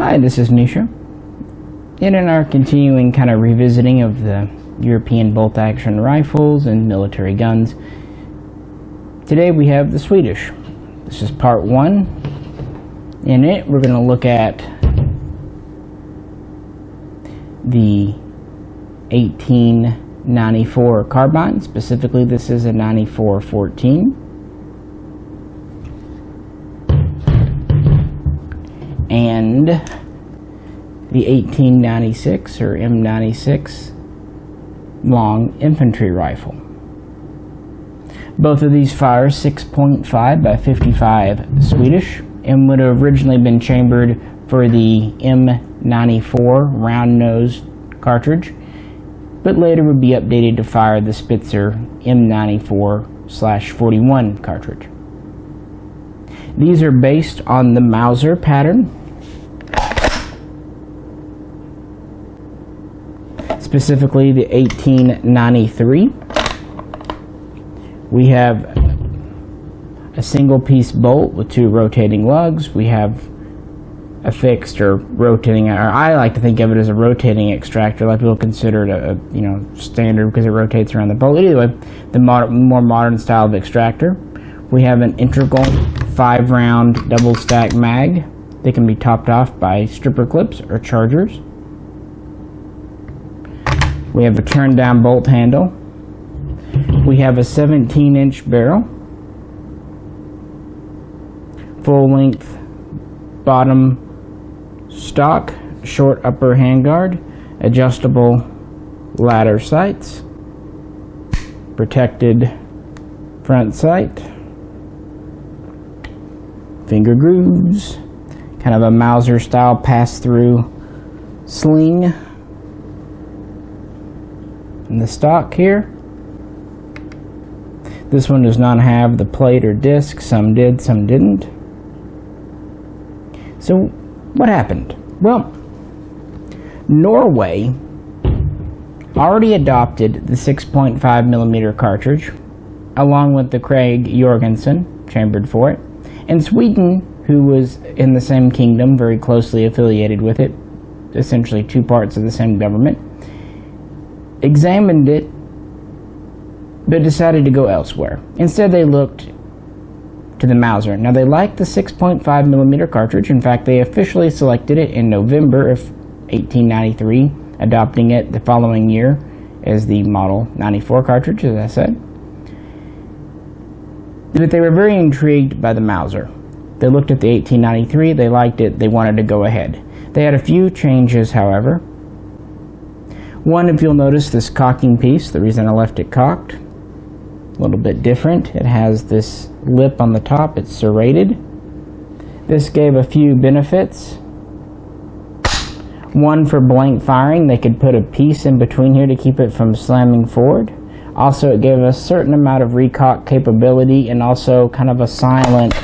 Hi, this is Misha. And in our continuing kind of revisiting of the European bolt-action rifles and military guns, today we have the Swedish. This is part 1. In it, we're going to look at the 1894 Carbine. Specifically, this is a 9414. And the 1896 or M96 long infantry rifle. Both of these fire 6.5 by 55 Swedish and would have originally been chambered for the M94 round-nosed cartridge, but later would be updated to fire the Spitzer M94/41 cartridge. These are based on the Mauser Pattern, specifically the 1893. We have a single piece bolt with 2 rotating lugs. We have a fixed or rotating, or I like to think of it as a rotating extractor. A lot of people consider it a standard because it rotates around the bolt. Either way, the more modern style of extractor. We have an integral 5-round double stack mag. They can be topped off by stripper clips or chargers. We have a turn down bolt handle. We have a 17-inch barrel, full length bottom stock, short upper handguard, adjustable ladder sights, protected front sight, finger grooves, kind of a Mauser style pass-through sling in the stock here. This one does not have the plate or disc. Some did, some didn't. So what happened? Well, Norway already adopted the 6.5mm cartridge along with the Craig Jorgensen chambered for it, and Sweden, who was in the same kingdom, very closely affiliated with it, essentially 2 parts of the same government, examined it but decided to go elsewhere. Instead, they looked to the Mauser. Now, they liked the 6.5mm cartridge. In fact, they officially selected it in November of 1893, adopting it the following year as the Model 94 cartridge, as I said. But they were very intrigued by the Mauser. They looked at the 1893, they liked it, they wanted to go ahead. They had a few changes, however. One, if you'll notice this cocking piece, the reason I left it cocked, a little bit different. It has this lip on the top, it's serrated. This gave a few benefits. One, for blank firing, they could put a piece in between here to keep it from slamming forward. Also, it gave a certain amount of recock capability and also kind of a silent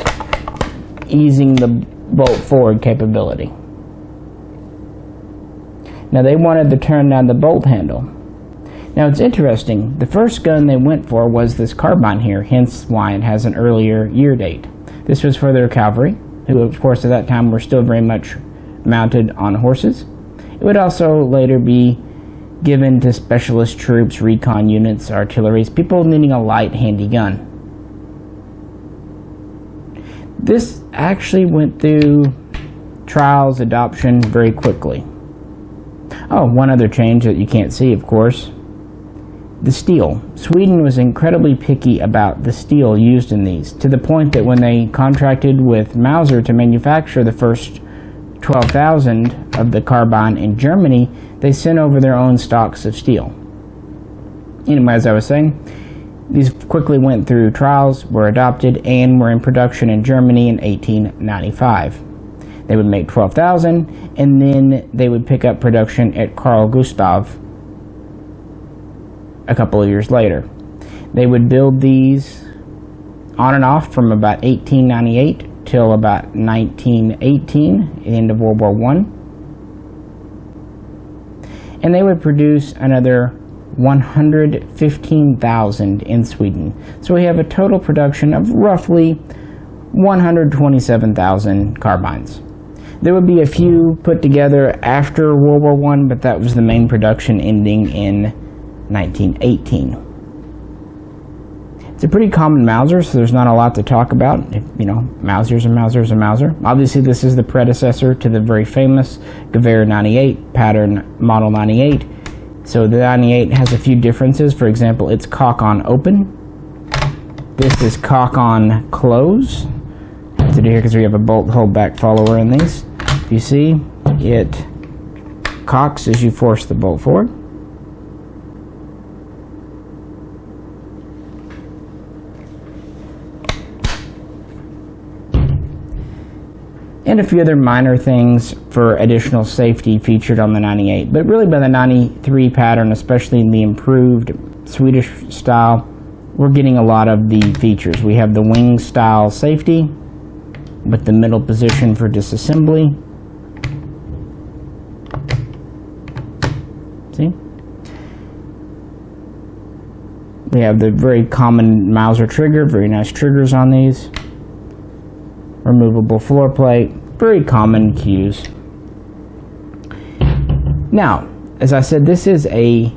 easing the bolt forward capability. Now, they wanted to turn down the bolt handle. Now, it's interesting. The first gun they went for was this carbine here, hence why it has an earlier year date. This was for their cavalry, who, of course, at that time were still very much mounted on horses. It would also later be given to specialist troops, recon units, artilleries, people needing a light, handy gun. This actually went through trials, adoption very quickly. Oh, one other change that you can't see, of course. The steel. Sweden was incredibly picky about the steel used in these, to the point that when they contracted with Mauser to manufacture the first 12,000 of the carbine in Germany, they sent over their own stocks of steel. Anyway, as I was saying, these quickly went through trials, were adopted, and were in production in Germany in 1895. They would make 12,000, and then they would pick up production at Carl Gustav a couple of years later. They would build these on and off from about 1898 till about 1918, the end of World War I. And they would produce another 115,000 in Sweden. So we have a total production of roughly 127,000 carbines. There would be a few put together after World War I, but that was the main production ending in 1918. It's a pretty common Mauser, so there's not a lot to talk about. You know, Mausers and Mausers and Mauser. Obviously, this is the predecessor to the very famous Gewehr 98 pattern, Model 98. So the 98 has a few differences. For example, it's cock on open. This is cock on close. That's it here because we have a bolt hold back follower in these. You see, it cocks as you force the bolt forward. And a few other minor things for additional safety featured on the 98. But really by the 93 pattern, especially in the improved Swedish style, we're getting a lot of the features. We have the wing style safety with the middle position for disassembly. See? We have the very common Mauser trigger, very nice triggers on these. Removable floor plate, very common cues. Now, as I said, this is a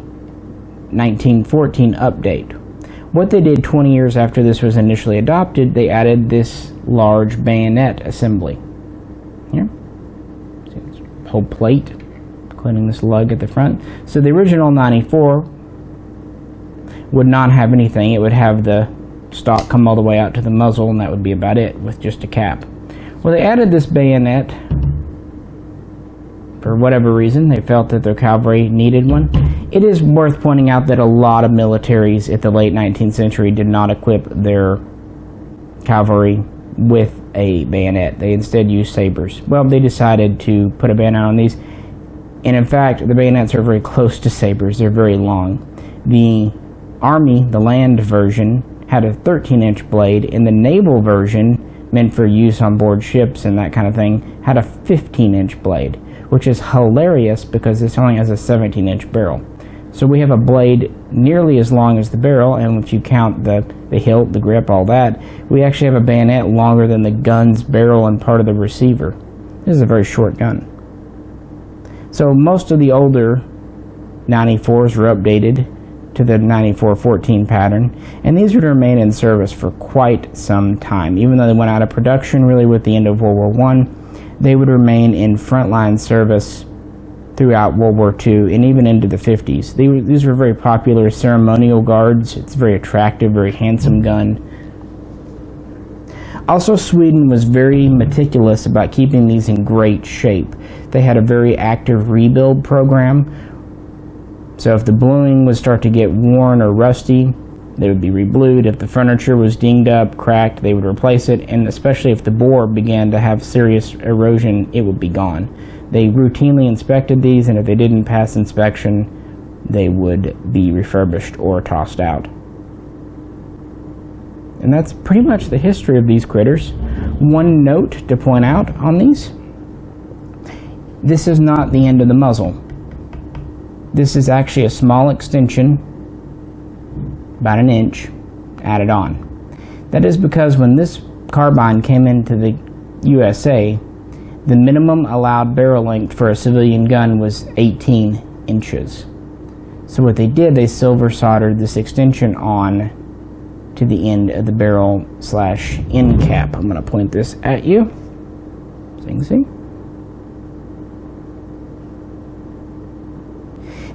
1914 update. What they did 20 years after this was initially adopted, they added this large bayonet assembly. Here, see this whole plate, including this lug at the front. So the original 94 would not have anything. It would have the stock come all the way out to the muzzle, and that would be about it, with just a cap. Well, they added this bayonet for whatever reason. They felt that their cavalry needed one. It is worth pointing out that a lot of militaries at the late 19th century did not equip their cavalry with a bayonet. They instead used sabers. Well, they decided to put a bayonet on these, and in fact, the bayonets are very close to sabers. They're very long. The Army, the land version, had a 13-inch blade, and the naval version, meant for use on board ships and that kind of thing, had a 15-inch blade, which is hilarious because this only has a 17-inch barrel. So we have a blade nearly as long as the barrel, and if you count the hilt, the grip, all that, we actually have a bayonet longer than the gun's barrel and part of the receiver. This is a very short gun. So most of the older 94s were updated to the 94-14 pattern, and these would remain in service for quite some time. Even though they went out of production really with the end of World War I, they would remain in frontline service throughout World War II and even into the 50s. These were very popular ceremonial guards. It's a very attractive, very handsome gun. Also, Sweden was very meticulous about keeping these in great shape. They had a very active rebuild program. So if the bluing would start to get worn or rusty, they would be reblued. If the furniture was dinged up, cracked, they would replace it. And especially if the bore began to have serious erosion, it would be gone. They routinely inspected these, and if they didn't pass inspection, they would be refurbished or tossed out. And that's pretty much the history of these critters. One note to point out on these: this is not the end of the muzzle. This is actually a small extension, about an inch, added on. That is because when this carbine came into the USA, the minimum allowed barrel length for a civilian gun was 18 inches. So what they did, they silver soldered this extension on to the end of the barrel / end cap. I'm going to point this at you so you can see.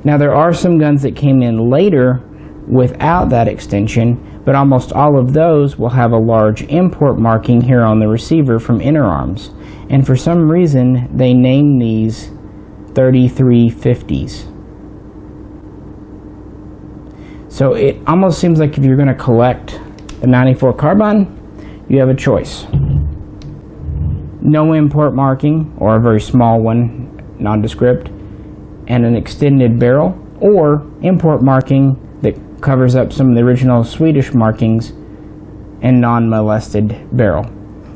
Now there are some guns that came in later without that extension, but almost all of those will have a large import marking here on the receiver from Inner Arms. And for some reason, they name these 3350s. So it almost seems like if you're going to collect the 94 Carbine, you have a choice. No import marking, or a very small one, nondescript, and an extended barrel, or import marking that covers up some of the original Swedish markings and non-molested barrel.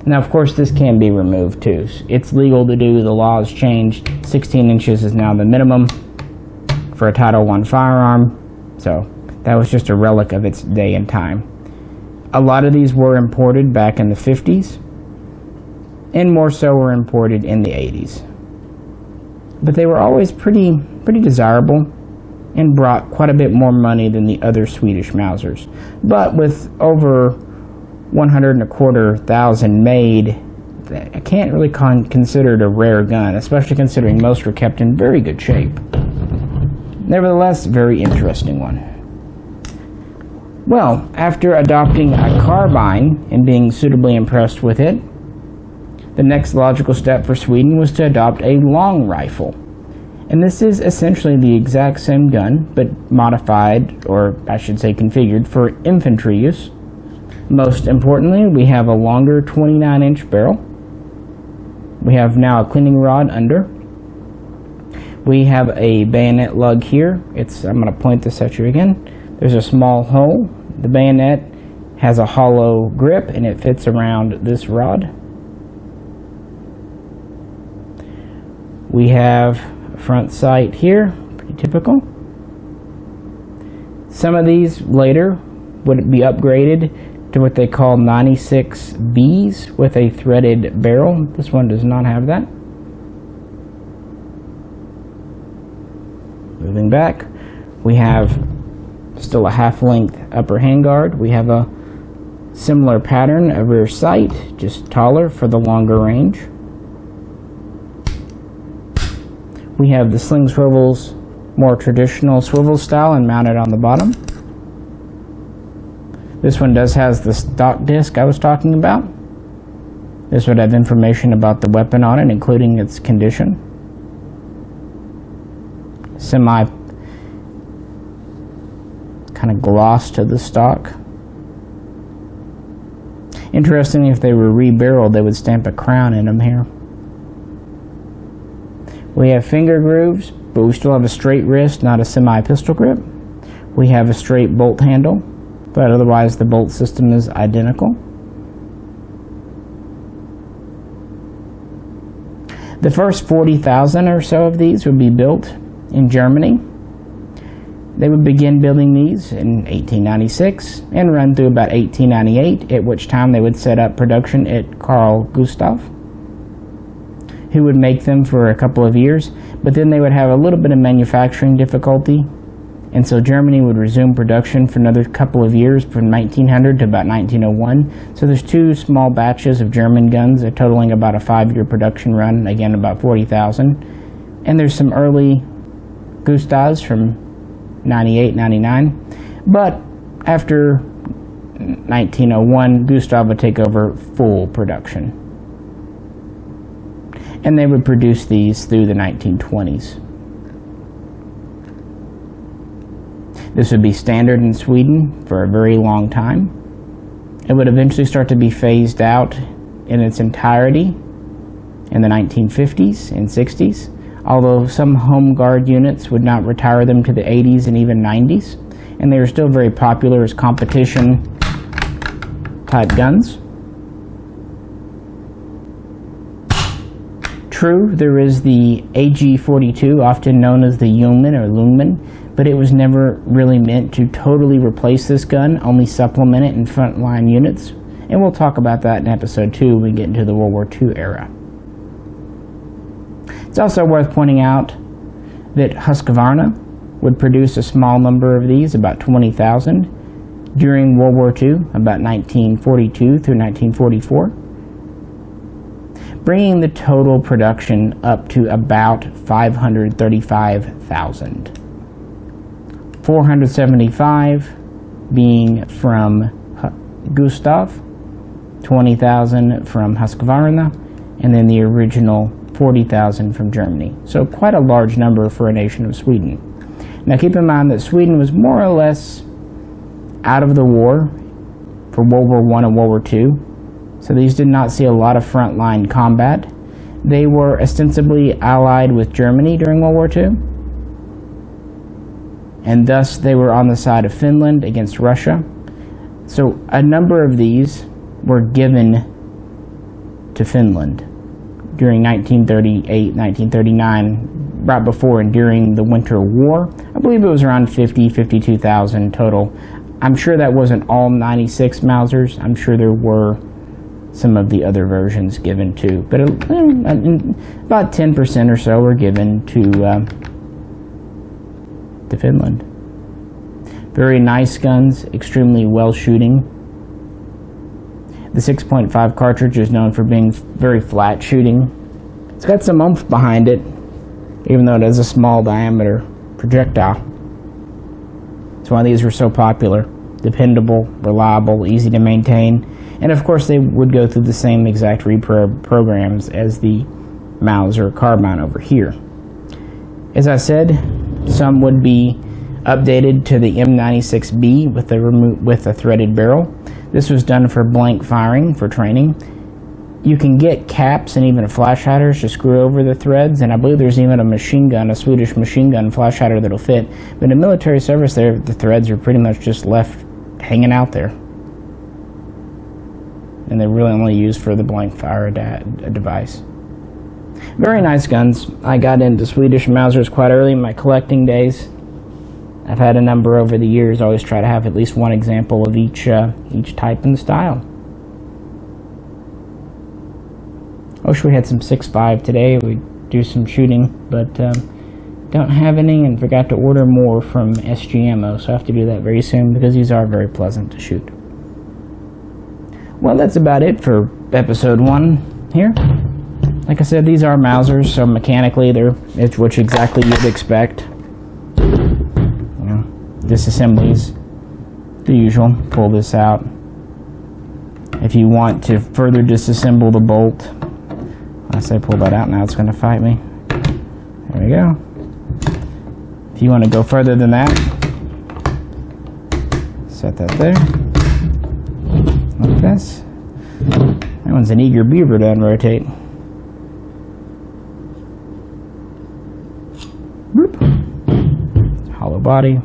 Now, of course, this can be removed too. It's legal to do. The law has changed. 16 inches is now the minimum for a Title I firearm. So that was just a relic of its day and time. A lot of these were imported back in the 50s. and more so were imported in the 80s. But they were always pretty desirable and brought quite a bit more money than the other Swedish Mausers. But with over 125,000 made, I can't really consider it a rare gun, especially considering most were kept in very good shape. Nevertheless, very interesting one. Well, after adopting a carbine and being suitably impressed with it, the next logical step for Sweden was to adopt a long rifle. And this is essentially the exact same gun, but modified, or I should say configured, for infantry use. Most importantly, we have a longer 29-inch barrel. We have now a cleaning rod under. We have a bayonet lug here. I'm going to point this at you again. There's a small hole. The bayonet has a hollow grip and it fits around this rod. We have a front sight here, pretty typical. Some of these later would be upgraded to what they call 96Bs with a threaded barrel. This one does not have that. Moving back, we have still a half-length upper handguard. We have a similar pattern, a rear sight, just taller for the longer range. We have the Sling Swivel's more traditional swivel style and mounted on the bottom. This one does have the stock disc I was talking about. This would have information about the weapon on it, including its condition. Semi kind of gloss to the stock. Interestingly, if they were re-barreled, they would stamp a crown in them here. We have finger grooves, but we still have a straight wrist, not a semi-pistol grip. We have a straight bolt handle, but otherwise the bolt system is identical. The first 40,000 or so of these would be built in Germany. They would begin building these in 1896 and run through about 1898, at which time they would set up production at Carl Gustaf, who would make them for a couple of years, but then they would have a little bit of manufacturing difficulty, and so Germany would resume production for another couple of years from 1900 to about 1901. So there's two small batches of German guns, totaling about a 5-year production run, again about 40,000. And there's some early Gustavs from 98, 99, but after 1901, Gustav would take over full production. And they would produce these through the 1920s. This would be standard in Sweden for a very long time. It would eventually start to be phased out in its entirety in the 1950s and 60s, although some home guard units would not retire them to the 80s and even 90s, and they were still very popular as competition type guns. True, there is the AG-42, often known as the Jungmann or Lungmann, but it was never really meant to totally replace this gun, only supplement it in frontline units, and we'll talk about that in episode 2 when we get into the World War II era. It's also worth pointing out that Husqvarna would produce a small number of these, about 20,000, during World War II, about 1942 through 1944, bringing the total production up to about 535,000. 475 being from Gustav, 20,000 from Husqvarna, and then the original 40,000 from Germany. So quite a large number for a nation of Sweden. Now keep in mind that Sweden was more or less out of the war for World War I and World War II. So these did not see a lot of frontline combat. They were ostensibly allied with Germany during World War II, and thus they were on the side of Finland against Russia. So a number of these were given to Finland during 1938, 1939, right before and during the Winter War. I believe it was around 52,000 total. I'm sure that wasn't all 96 Mausers. I'm sure there were some of the other versions given to, but about 10% or so were given to Finland. Very nice guns, extremely well shooting. The 6.5 cartridge is known for being very flat shooting. It's got some oomph behind it, even though it has a small diameter projectile. That's why these were so popular. Dependable, reliable, easy to maintain, and of course they would go through the same exact programs as the Mauser Carbine over here. As I said, some would be updated to the M96B with a threaded barrel. This was done for blank firing for training. You can get caps and even flash hiders to screw over the threads, and I believe there's even a machine gun, a Swedish machine gun flash hider that'll fit. But in military service, there the threads are pretty much just left hanging out there, and they're really only used for the blank fire device. Very nice guns. I got into Swedish Mausers quite early in my collecting days. I've had a number over the years. I always try to have at least one example of each type and style. I wish we had some 6.5 today. We'd do some shooting, but don't have any and forgot to order more from SG Ammo, so I have to do that very soon because these are very pleasant to shoot. Well, that's about it for episode 1 here. Like I said, these are Mausers, so mechanically it's what exactly you'd expect. You know, disassemblies, the usual. Pull this out. If you want to further disassemble the bolt, I say pull that out, now it's going to fight me. There we go. If you want to go further than that, set that there. Like this. That one's an eager beaver to unrotate. Boop. Hollow body,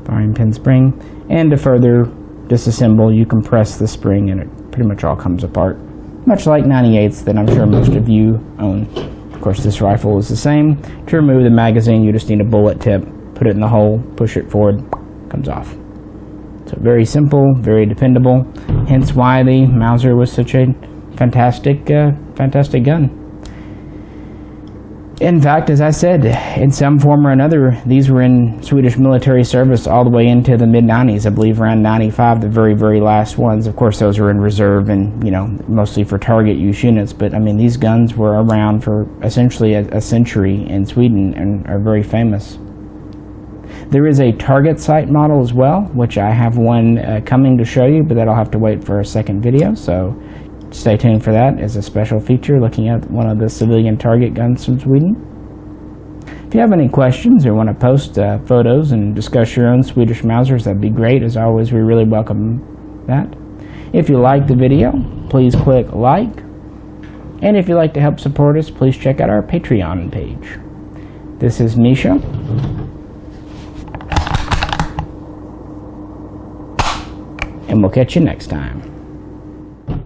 firing pin spring, and to further disassemble, you compress the spring and it pretty much all comes apart. Much like 98s that I'm sure most of you own. Of course, this rifle is the same. To remove the magazine, you just need a bullet tip, put it in the hole, push it forward, comes off. So very simple, very dependable, hence why the Mauser was such a fantastic gun. In fact, as I said, in some form or another, these were in Swedish military service all the way into the mid-90s. I believe around 95, the very, very last ones. Of course, those were in reserve and, you know, mostly for target use units. But, I mean, these guns were around for essentially a century in Sweden and are very famous. There is a target sight model as well, which I have one coming to show you, but that'll have to wait for a second video. So stay tuned for that as a special feature, looking at one of the civilian target guns from Sweden. If you have any questions or want to post photos and discuss your own Swedish Mausers, that'd be great. As always, we really welcome that. If you like the video, please click like. And if you'd like to help support us, please check out our Patreon page. This is Misha. And we'll catch you next time.